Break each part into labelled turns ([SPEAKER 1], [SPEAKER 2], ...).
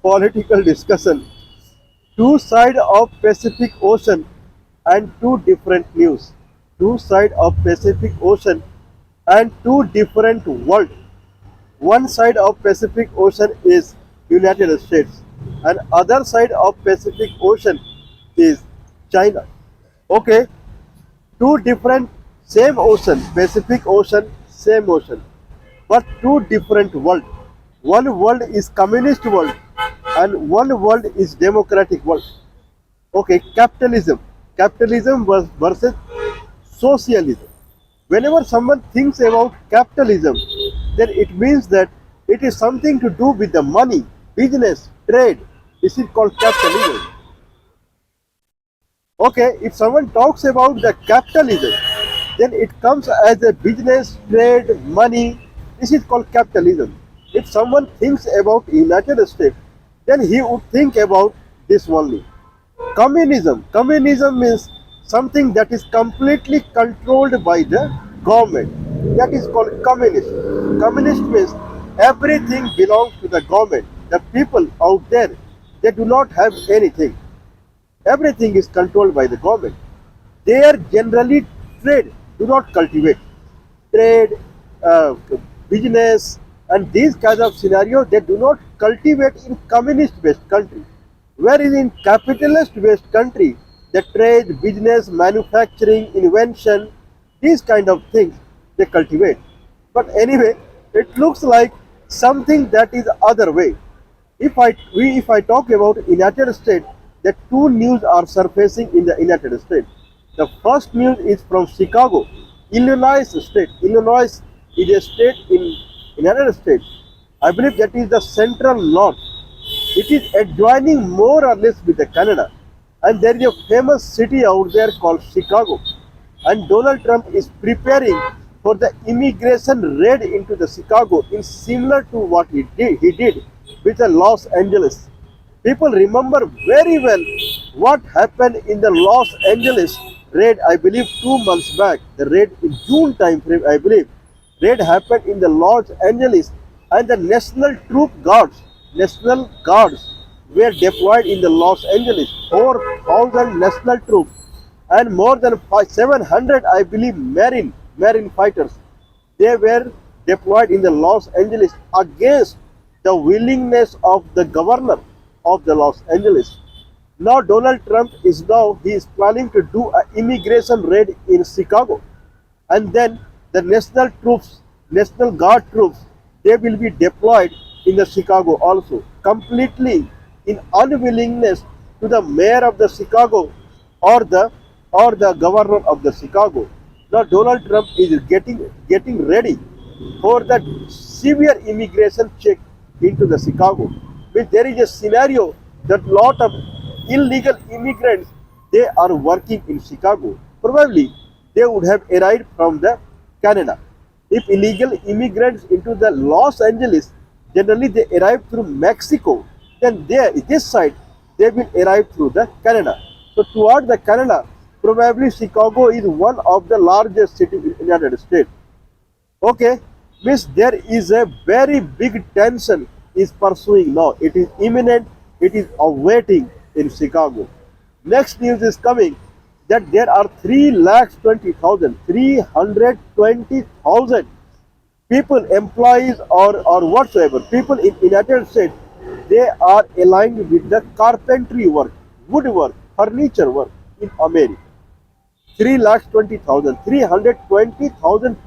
[SPEAKER 1] political discussion. Two sides of Pacific Ocean and two different news. Two sides of Pacific Ocean and two different world. One side of Pacific Ocean is United States and other side of Pacific Ocean is China. Okay, two different same ocean, Pacific Ocean, same ocean, but two different world. One world is communist world and one world is democratic world. Okay, capitalism versus socialism. Whenever someone thinks about capitalism, then it means that it is something to do with the money, business, trade. This is called capitalism. Okay, if someone talks about the capitalism, then it comes as a business, trade, money. This is called capitalism. If someone thinks about United States, then he would think about this only. Communism means something that is completely controlled by the government. That is called communist. Communist means everything belongs to the government. The people out there, they do not have anything. Everything is controlled by the government. They are generally trade, do not cultivate. Trade, uh, business, and these kinds of scenarios they do not cultivate in communist-based country. Whereas in capitalist-based country, the trade, business, manufacturing, invention, these kind of things they cultivate. But anyway, it looks like something that is other way. If I talk about United States, the two news are surfacing in the United States. The first news is from Chicago, Illinois state. Illinois is a state in United States. I believe that is the central north. It is adjoining more or less with the Canada, and there is a famous city out there called Chicago. And Donald Trump is preparing for the immigration raid into the Chicago in similar to what he did with the Los Angeles. People remember very well what happened in the Los Angeles raid, I believe 2 months back. The raid in June time frame, I believe. Raid happened in the Los Angeles and the National Guards were deployed in the Los Angeles. 4,000 national troops and more than 700, I believe, marine fighters. They were deployed in the Los Angeles against the willingness of the governor of the Los Angeles. Now Donald Trump is planning to do an immigration raid in Chicago, and then the National Guard troops, they will be deployed in the Chicago also, completely in unwillingness to the mayor of the Chicago or the governor of the Chicago. Now Donald Trump is getting ready for the severe immigration check into the Chicago. But there is a scenario that lot of illegal immigrants they are working in Chicago. Probably they would have arrived from the Canada. If illegal immigrants into the Los Angeles, generally they arrive through Mexico, then this side they will arrive through the Canada. So toward the Canada, probably Chicago is one of the largest cities in the United States. Okay, means there is a very big tension is pursuing now. It is imminent, it is awaiting in Chicago. Next news is coming that there are 320,000 people, employees or whatsoever, people in United States, they are aligned with the carpentry work, woodwork, furniture work in America. 320,000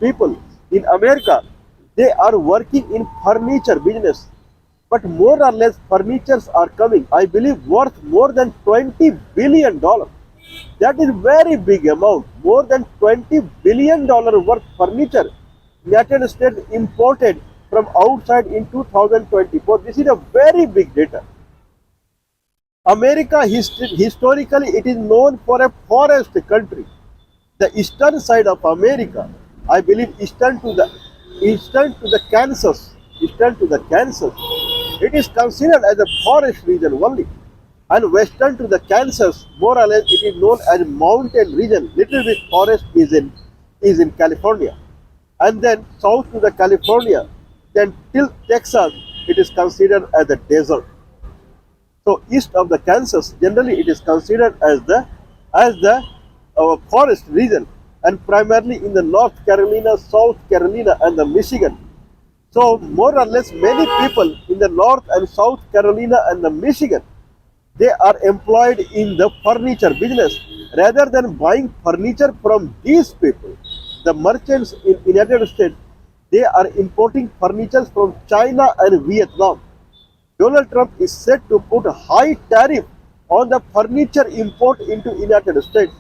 [SPEAKER 1] people in America, they are working in furniture business. But more or less furnitures are coming, I believe, worth more than $20 billion. That is very big amount. More than $20 billion worth furniture United States imported from outside in 2024. This is a very big data. America historically it is known for a forest country. The eastern side of America, I believe eastern to the Kansas, it is considered as a forest region only. And western to the Kansas, more or less, it is known as mountain region. Little bit forest is in California, and then south to the California, then till Texas, it is considered as a desert. So east of the Kansas, generally it is considered as the forest region, and primarily in the North Carolina, South Carolina, and the Michigan. So more or less, many people in the North and South Carolina and the Michigan, they are employed in the furniture business. Rather than buying furniture from these people, the merchants in United States, they are importing furniture from China and Vietnam. Donald Trump is set to put a high tariff on the furniture import into United States.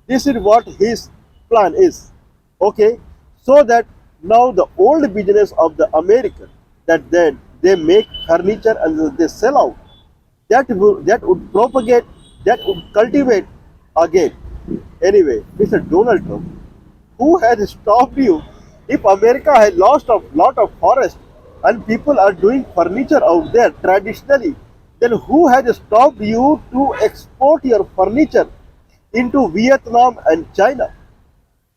[SPEAKER 1] This is what his plan is. Okay, so that now the old business of the American, that they make furniture and they sell out, that would propagate, that would cultivate again. Anyway, Mr. Donald Trump, who has stopped you? If America has lost a lot of forest and people are doing furniture out there traditionally, then who has stopped you to export your furniture into Vietnam and China?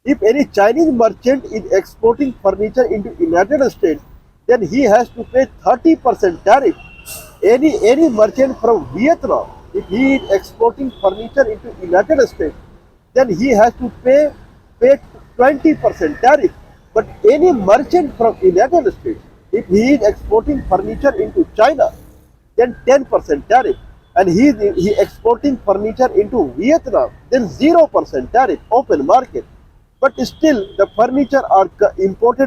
[SPEAKER 1] If any Chinese merchant is exporting furniture into United States, then he has to pay 30% tariff. Any merchant from Vietnam, if he is exporting furniture into United States, then he has to pay 20% tariff. But any merchant from United States, if he is exporting furniture into China, then 10% tariff. And he exporting furniture into Vietnam, then 0% tariff, open market. But still, the furniture are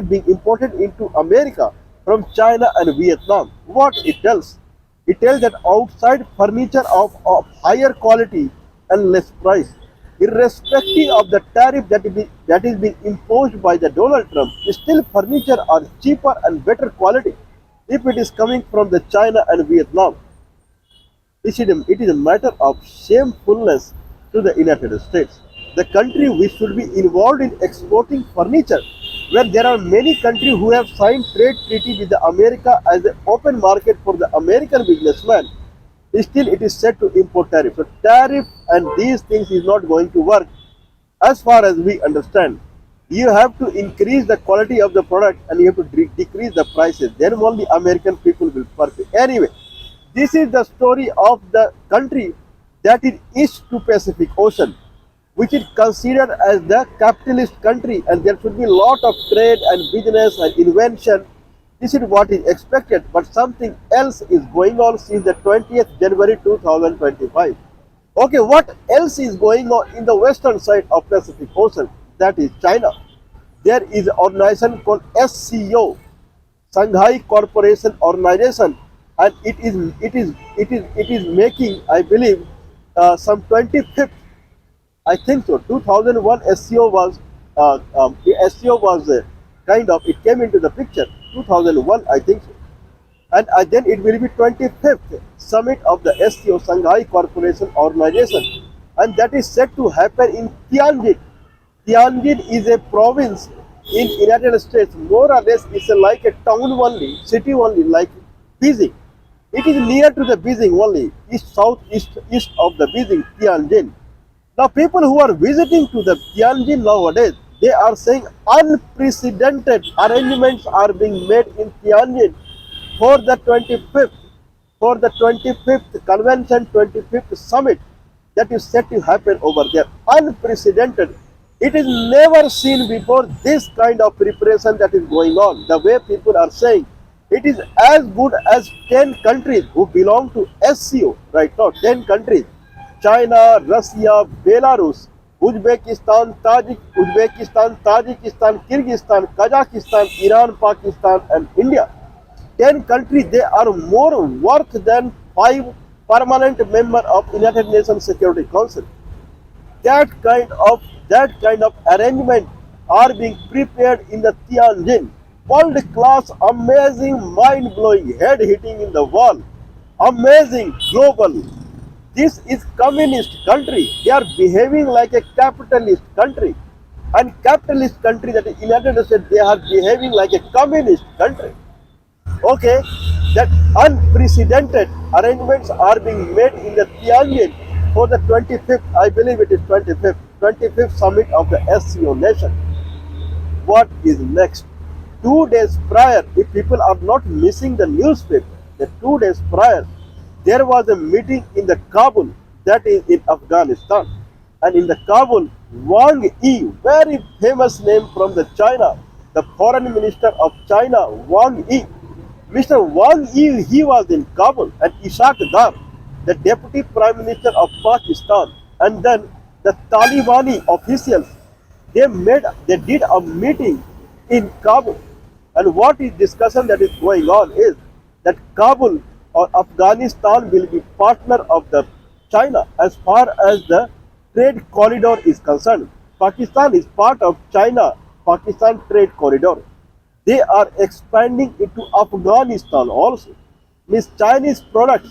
[SPEAKER 1] being imported into America from China and Vietnam. What it tells? It tells that outside furniture of higher quality and less price, irrespective of the tariff that is being imposed by the Donald Trump, still furniture are cheaper and better quality if it is coming from the China and Vietnam. It is a matter of shamefulness to the United States, the country which should be involved in exporting furniture, where there are many countries who have signed trade treaty with the America as an open market for the American businessman. Still, it is set to import tariff. So tariff and these things is not going to work as far as we understand. You have to increase the quality of the product and you have to decrease the prices. Then only American people will purchase. Anyway, this is the story of the country that is east to Pacific Ocean, which is considered as the capitalist country, and there should be a lot of trade and business and invention. This is what is expected, but something else is going on since the 20th January 2025. Okay, what else is going on in the western side of Pacific Ocean? That is China. There is an organization called SCO, Shanghai Corporation Organization, and it is making, I believe, some 25th, I think so. 2001 SCO was SCO was kind of, it came into the picture. 2001, I think so. And then it will be 25th summit of the SCO, Shanghai Corporation Organization, and that is set to happen in Tianjin. Tianjin is a province in United States. More or less, it's like a town only, city only, like Beijing. It is near to the Beijing only, east of the Beijing, Tianjin. Now, people who are visiting to the Tianjin nowadays, they are saying unprecedented arrangements are being made in Tianjin for the 25th, for the 25th convention, 25th summit that is set to happen over there. Unprecedented. It is never seen before, this kind of preparation that is going on. The way people are saying, it is as good as 10 countries who belong to SCO right now, 10 countries. China, Russia, Belarus, Uzbekistan, Tajikistan, Kyrgyzstan, Kazakhstan, Iran, Pakistan, and India. 10 countries, they are more worth than 5 permanent members of United Nations Security Council. That kind of arrangement are being prepared in the Tianjin. World class, amazing, mind blowing, head hitting in the wall. Amazing, global. This is communist country. They are behaving like a capitalist country. And capitalist country, that is United States, they are behaving like a communist country. Okay, that unprecedented arrangements are being made in the Tianjin for the 25th, I believe it is 25th summit of the SCO nation. What is next? 2 days prior, if people are not missing the newspaper, the 2 days prior, there was a meeting in the Kabul, that is in Afghanistan. And in the Kabul, Wang Yi, very famous name from the China, the foreign minister of China, Wang Yi. Mr. Wang Yi, he was in Kabul, and Ishaq Dar, the deputy prime minister of Pakistan, and then the Talibani officials, they did a meeting in Kabul. And what is discussion that is going on is that Kabul or Afghanistan will be partner of the China as far as the trade corridor is concerned. Pakistan is part of China Pakistan trade corridor. They are expanding into Afghanistan also. Means Chinese products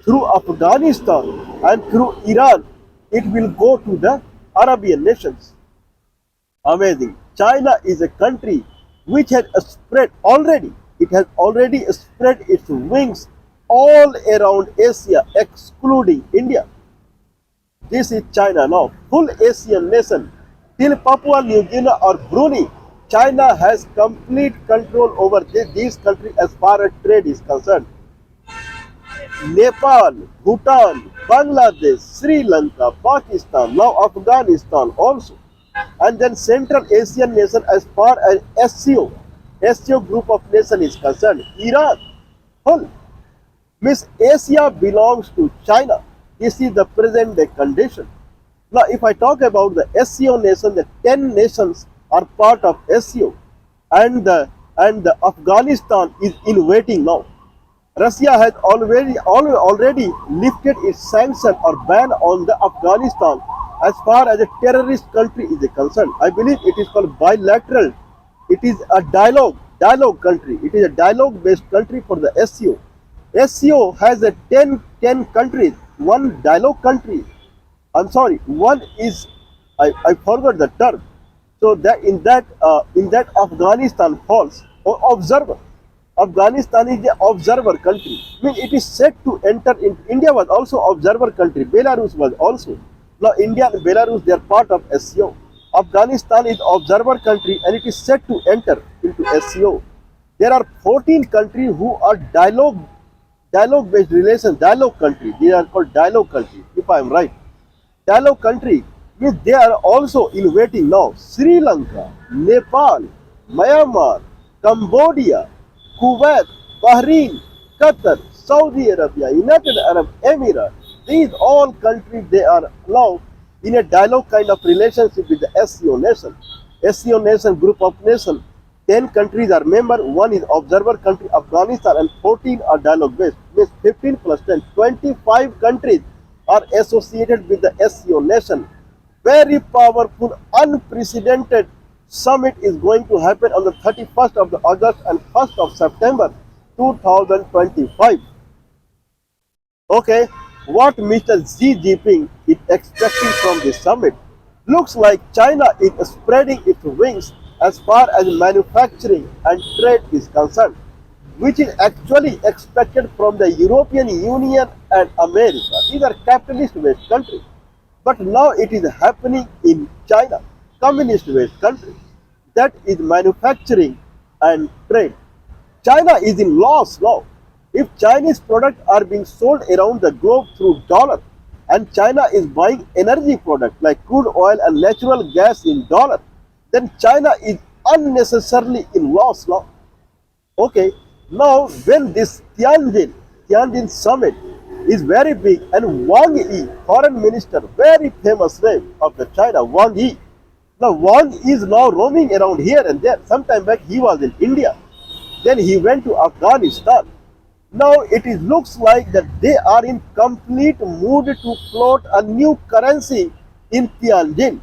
[SPEAKER 1] through Afghanistan and through Iran, it will go to the Arabian nations. Amazing. China is a country which has spread already. It has already spread its wings all around Asia, excluding India. This is China now, full Asian nation. Till Papua New Guinea or Brunei, China has complete control over these countries as far as trade is concerned. Nepal, Bhutan, Bangladesh, Sri Lanka, Pakistan, now Afghanistan also. And then Central Asian nation as far as SCO group of nation is concerned. Iran, whole. Means Asia belongs to China. This is the present day condition. Now, if I talk about the SCO nation, the 10 nations are part of SCO, and the Afghanistan is in waiting now. Russia has already lifted its sanction or ban on the Afghanistan as far as a terrorist country is concerned. I believe it is called bilateral. It is a dialogue country. It is a dialogue based country for the SCO. SCO has a 10 countries, one dialogue country. I'm sorry, one is I forgot the term. So that in that Afghanistan falls or observer. Afghanistan is the observer country. I mean, it is set to enter in. India was also observer country. Belarus was also. Now India and Belarus, they are part of SCO. Afghanistan is observer country and it is set to enter into SCO. There are 14 countries who are dialogue based relations, dialogue country. They are called dialogue country, if I am right. Dialogue country means they are also in waiting now. Sri Lanka, Nepal, Myanmar, Cambodia, Kuwait, Bahrain, Qatar, Saudi Arabia, United Arab Emirates. These all countries, they are now in a dialogue kind of relationship with the SCO nation. SCO nation, group of nations. 10 countries are member, one is observer country, Afghanistan, and 14 are dialogue based. Means 15 plus 10, 25 countries are associated with the SCO nation. Very powerful, unprecedented summit is going to happen on the 31st of the August and 1st of September 2025. Okay, what Mr. Xi Jinping is expecting from this summit? Looks like China is spreading its wings as far as manufacturing and trade is concerned, which is actually expected from the European Union and America. These are capitalist-based countries. But now it is happening in China, communist-based country. That is manufacturing and trade. China is in loss now. If Chinese products are being sold around the globe through dollar, and China is buying energy products like crude oil and natural gas in dollar, then China is unnecessarily in loss now. Okay, now when this Tianjin summit is very big, and Wang Yi, foreign minister, very famous name of the China, Wang Yi. Now Wang is now roaming around here and there. Sometime back he was in India, then he went to Afghanistan. Now looks like that they are in complete mood to float a new currency in Tianjin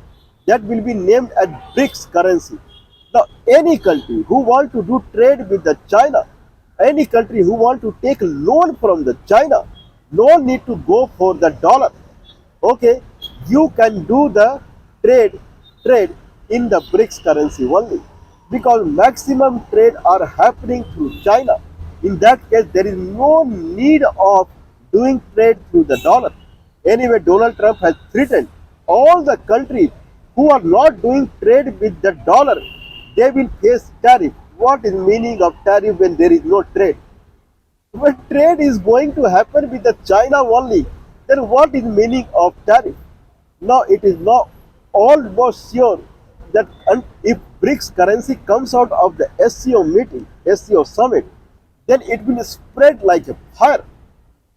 [SPEAKER 1] that will be named as BRICS currency. Now any country who want to do trade with the China, any country who want to take loan from the China, no need to go for the dollar. Okay, you can do the trade in the BRICS currency only, because maximum trade are happening through China. In that case, there is no need of doing trade through the dollar. Anyway, Donald Trump has threatened all the countries who are not doing trade with the dollar, they will face tariff. What is meaning of tariff when there is no trade? When trade is going to happen with the China only, then what is meaning of tariff? Now it is now almost sure that if BRICS currency comes out of the SCO meeting, SCO summit, then it will spread like a fire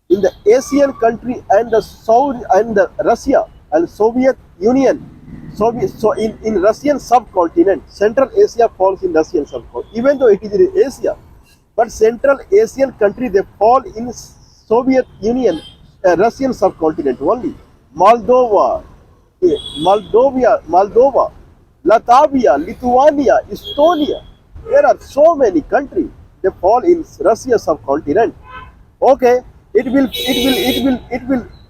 [SPEAKER 1] in the Asian country and the Saudi and the Russia and Soviet Union. So in Russian subcontinent, Central Asia falls in Russian subcontinent, even though it is in Asia. But Central Asian country they fall in Soviet Union, Russian subcontinent only. Moldova, Moldova, Latvia, Lithuania, Estonia. There are so many countries. They fall in Russia subcontinent. Okay, it will.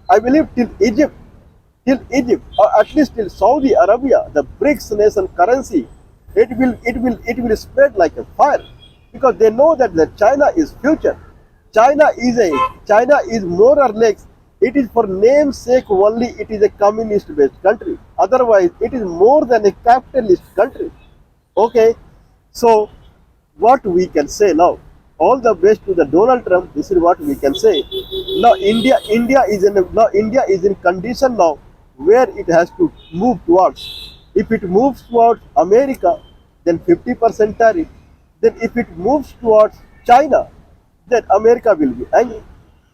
[SPEAKER 1] I believe till Egypt, or at least till Saudi Arabia, the BRICS nation currency, it will spread like a fire because they know that the China is future. China is more or less it is for namesake only it is a communist based country. Otherwise, it is more than a capitalist country. Okay, so what we can say now? All the best to the Donald Trump. This is what we can say. Now India is in condition now where it has to move towards. If it moves towards America, then 50% tariff. Then if it moves towards China, then America will be angry.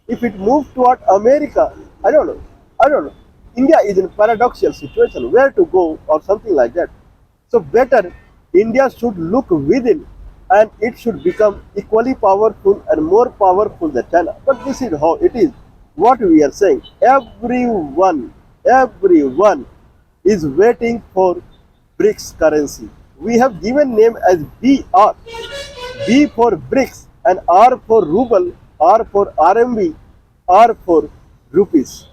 [SPEAKER 1] If it moves toward America, I don't know. I don't know. India is in paradoxical situation where to go or something like that. So better India should look within and it should become equally powerful and more powerful than China. But this is how it is. What we are saying. Everyone is waiting for BRICS currency. We have given name as BR. B for BRICS and R for ruble, R for RMB, R for rupees.